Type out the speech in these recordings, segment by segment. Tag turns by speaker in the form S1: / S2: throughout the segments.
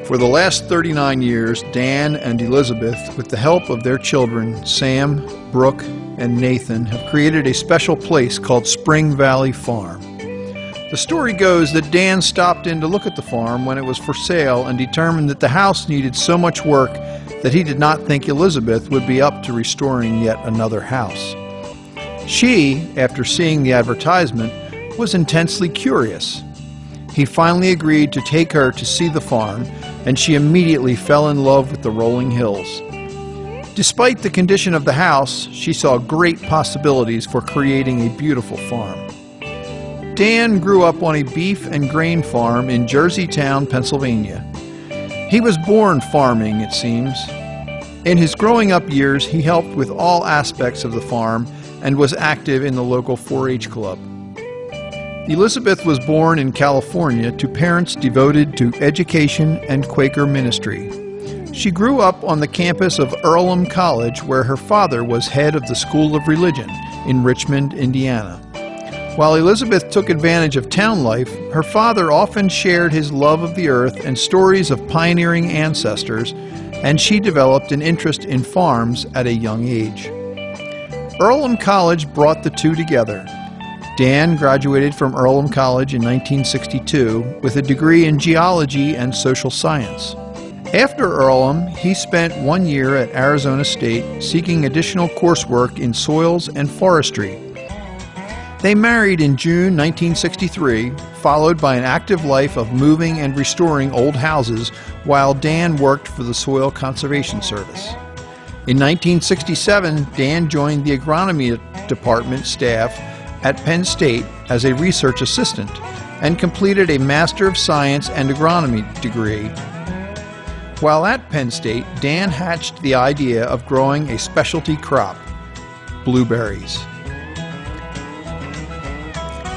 S1: For the last 39 years, Dan and Elizabeth, with the help of their children, Sam, Brooke, and Nathan, have created a special place called Spring Valley Farm. The story goes that Dan stopped in to look at the farm when it was for sale and determined that the house needed so much work that he did not think Elizabeth would be up to restoring yet another house. She, after seeing the advertisement, was intensely curious. He finally agreed to take her to see the farm, and she immediately fell in love with the rolling hills. Despite the condition of the house, she saw great possibilities for creating a beautiful farm. Dan grew up on a beef and grain farm in Jerseytown, Pennsylvania. He was born farming, it seems. In his growing up years, he helped with all aspects of the farm and was active in the local 4-H club. Elizabeth was born in California to parents devoted to education and Quaker ministry. She grew up on the campus of Earlham College, where her father was head of the School of Religion in Richmond, Indiana. While Elizabeth took advantage of town life, her father often shared his love of the earth and stories of pioneering ancestors, and she developed an interest in farms at a young age. Earlham College brought the two together. Dan graduated from Earlham College in 1962 with a degree in geology and social science. After Earlham, he spent 1 year at Arizona State seeking additional coursework in soils and forestry. They married in June 1963, followed by an active life of moving and restoring old houses while Dan worked for the Soil Conservation Service. In 1967, Dan joined the agronomy department staff at Penn State as a research assistant and completed a Master of Science and Agronomy degree. While at Penn State, Dan hatched the idea of growing a specialty crop, blueberries.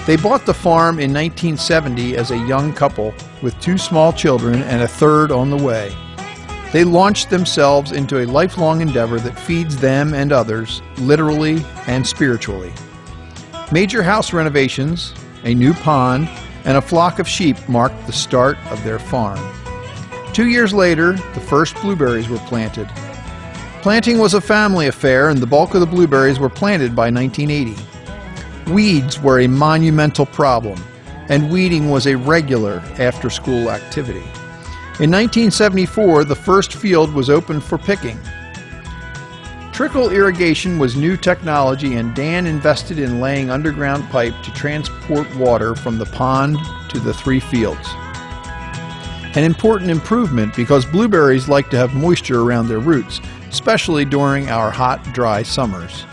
S1: They bought the farm in 1970 as a young couple with 2 small children and a third on the way. They launched themselves into a lifelong endeavor that feeds them and others, literally and spiritually. Major house renovations, a new pond, and a flock of sheep marked the start of their farm. 2 years later, the first blueberries were planted. Planting was a family affair, and the bulk of the blueberries were planted by 1980. Weeds were a monumental problem, and weeding was a regular after-school activity. In 1974, the first field was opened for picking. Trickle irrigation was new technology, and Dan invested in laying underground pipe to transport water from the pond to the 3 fields. An important improvement because blueberries like to have moisture around their roots, especially during our hot, dry summers.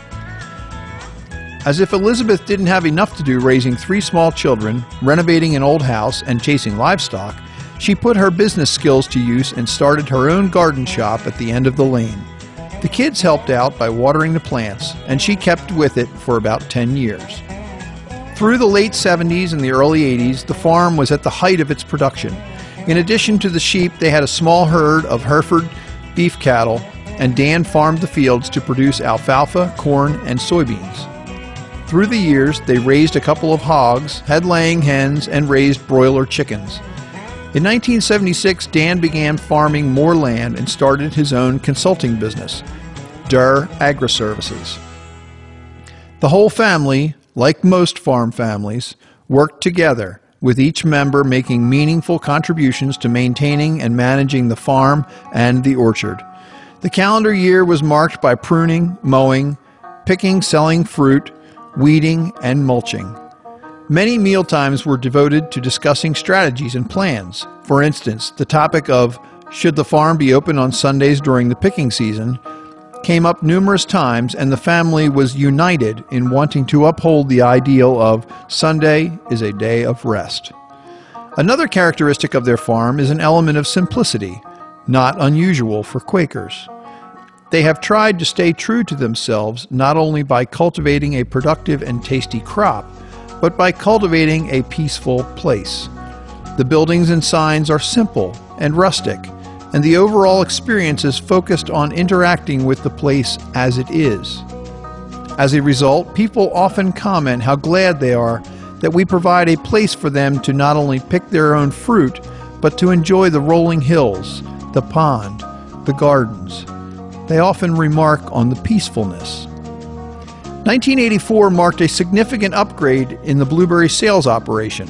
S1: As if Elizabeth didn't have enough to do raising 3 small children, renovating an old house, and chasing livestock, she put her business skills to use and started her own garden shop at the end of the lane. The kids helped out by watering the plants, and she kept with it for about 10 years. Through the late 70s and the early 80s, the farm was at the height of its production. In addition to the sheep, they had a small herd of Hereford beef cattle, and Dan farmed the fields to produce alfalfa, corn, and soybeans. Through the years, they raised a couple of hogs, had laying hens, and raised broiler chickens. In 1976, Dan began farming more land and started his own consulting business, Derr Agri-Services. The whole family, like most farm families, worked together, with each member making meaningful contributions to maintaining and managing the farm and the orchard. The calendar year was marked by pruning, mowing, picking, selling fruit, weeding, and mulching. Many mealtimes were devoted to discussing strategies and plans. For instance, the topic of should the farm be open on Sundays during the picking season came up numerous times, and the family was united in wanting to uphold the ideal of Sunday is a day of rest. Another characteristic of their farm is an element of simplicity, not unusual for Quakers. They have tried to stay true to themselves not only by cultivating a productive and tasty crop, but by cultivating a peaceful place. The buildings and signs are simple and rustic, and the overall experience is focused on interacting with the place as it is. As a result, people often comment how glad they are that we provide a place for them to not only pick their own fruit, but to enjoy the rolling hills, the pond, the gardens. They often remark on the peacefulness. 1984 marked a significant upgrade in the blueberry sales operation.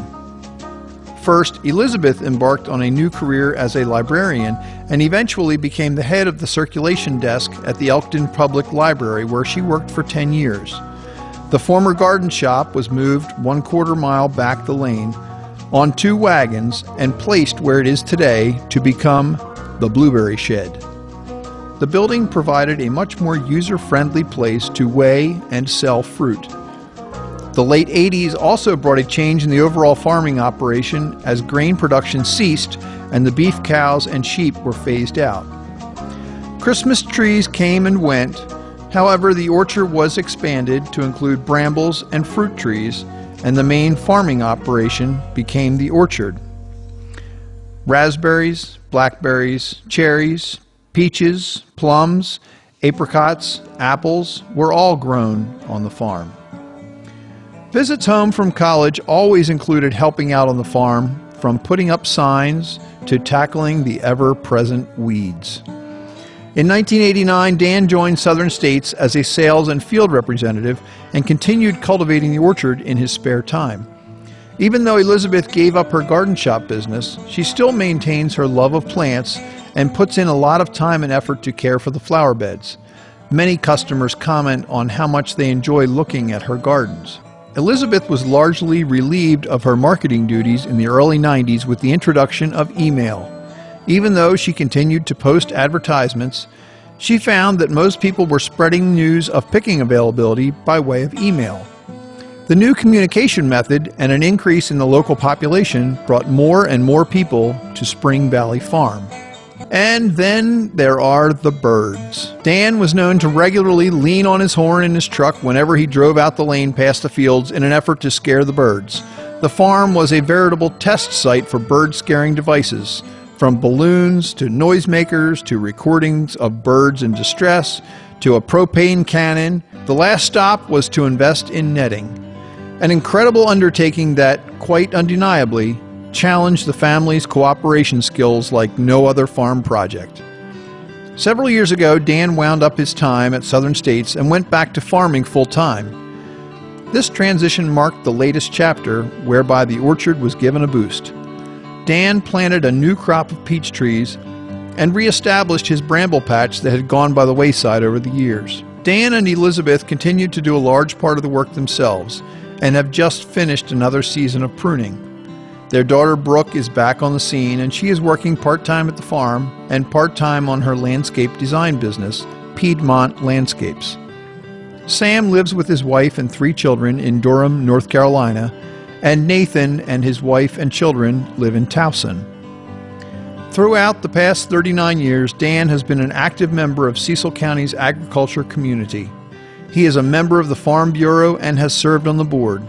S1: First, Elizabeth embarked on a new career as a librarian and eventually became the head of the circulation desk at the Elkton Public Library, where she worked for 10 years. The former garden shop was moved 1/4 mile back the lane on 2 wagons and placed where it is today to become the Blueberry Shed. The building provided a much more user-friendly place to weigh and sell fruit. The late 80s also brought a change in the overall farming operation as grain production ceased and the beef cows and sheep were phased out. Christmas trees came and went. However, the orchard was expanded to include brambles and fruit trees, and the main farming operation became the orchard. Raspberries, blackberries, cherries, peaches, plums, apricots, apples were all grown on the farm. Visits home from college always included helping out on the farm, from putting up signs to tackling the ever-present weeds. In 1989, Dan joined Southern States as a sales and field representative and continued cultivating the orchard in his spare time. Even though Elizabeth gave up her garden shop business, she still maintains her love of plants and puts in a lot of time and effort to care for the flower beds. Many customers comment on how much they enjoy looking at her gardens. Elizabeth was largely relieved of her marketing duties in the early 90s with the introduction of email. Even though she continued to post advertisements, she found that most people were spreading news of picking availability by way of email. The new communication method and an increase in the local population brought more and more people to Spring Valley Farm. And then there are the birds. Dan was known to regularly lean on his horn in his truck whenever he drove out the lane past the fields in an effort to scare the birds. The farm was a veritable test site for bird-scaring devices, from balloons to noisemakers to recordings of birds in distress to a propane cannon. The last stop was to invest in netting. An incredible undertaking that, quite undeniably, challenged the family's cooperation skills like no other farm project. Several years ago, Dan wound up his time at Southern States and went back to farming full-time. This transition marked the latest chapter, whereby the orchard was given a boost. Dan planted a new crop of peach trees and re-established his bramble patch that had gone by the wayside over the years. Dan and Elizabeth continued to do a large part of the work themselves and have just finished another season of pruning. Their daughter Brooke is back on the scene, and she is working part-time at the farm and part-time on her landscape design business, Piedmont Landscapes. Sam lives with his wife and 3 children in Durham, North Carolina, and Nathan and his wife and children live in Towson. Throughout the past 39 years, Dan has been an active member of Cecil County's agriculture community. He is a member of the Farm Bureau and has served on the board.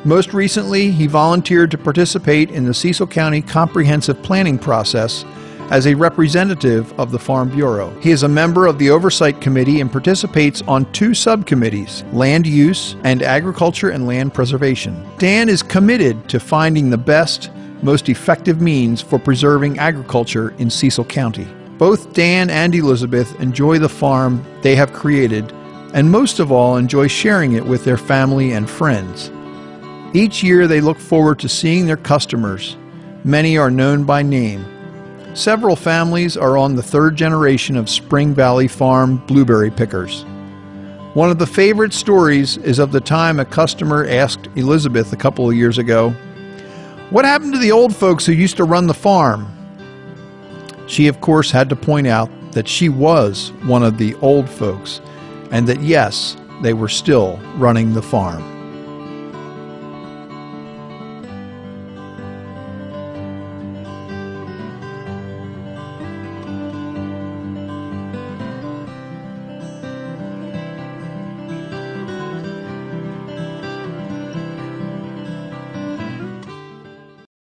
S1: Most recently, he volunteered to participate in the Cecil County Comprehensive Planning process as a representative of the Farm Bureau. He is a member of the Oversight Committee and participates on 2 subcommittees, Land Use and Agriculture and Land Preservation. Dan is committed to finding the best, most effective means for preserving agriculture in Cecil County. Both Dan and Elizabeth enjoy the farm they have created, and most of all enjoy sharing it with their family and friends. Each year they look forward to seeing their customers. Many are known by name. Several families are on the 3rd generation of Spring Valley Farm blueberry pickers. One of the favorite stories is of the time a customer asked Elizabeth a couple of years ago, "What happened to the old folks who used to run the farm?" She, of course, had to point out that she was one of the old folks, and that yes, they were still running the farm.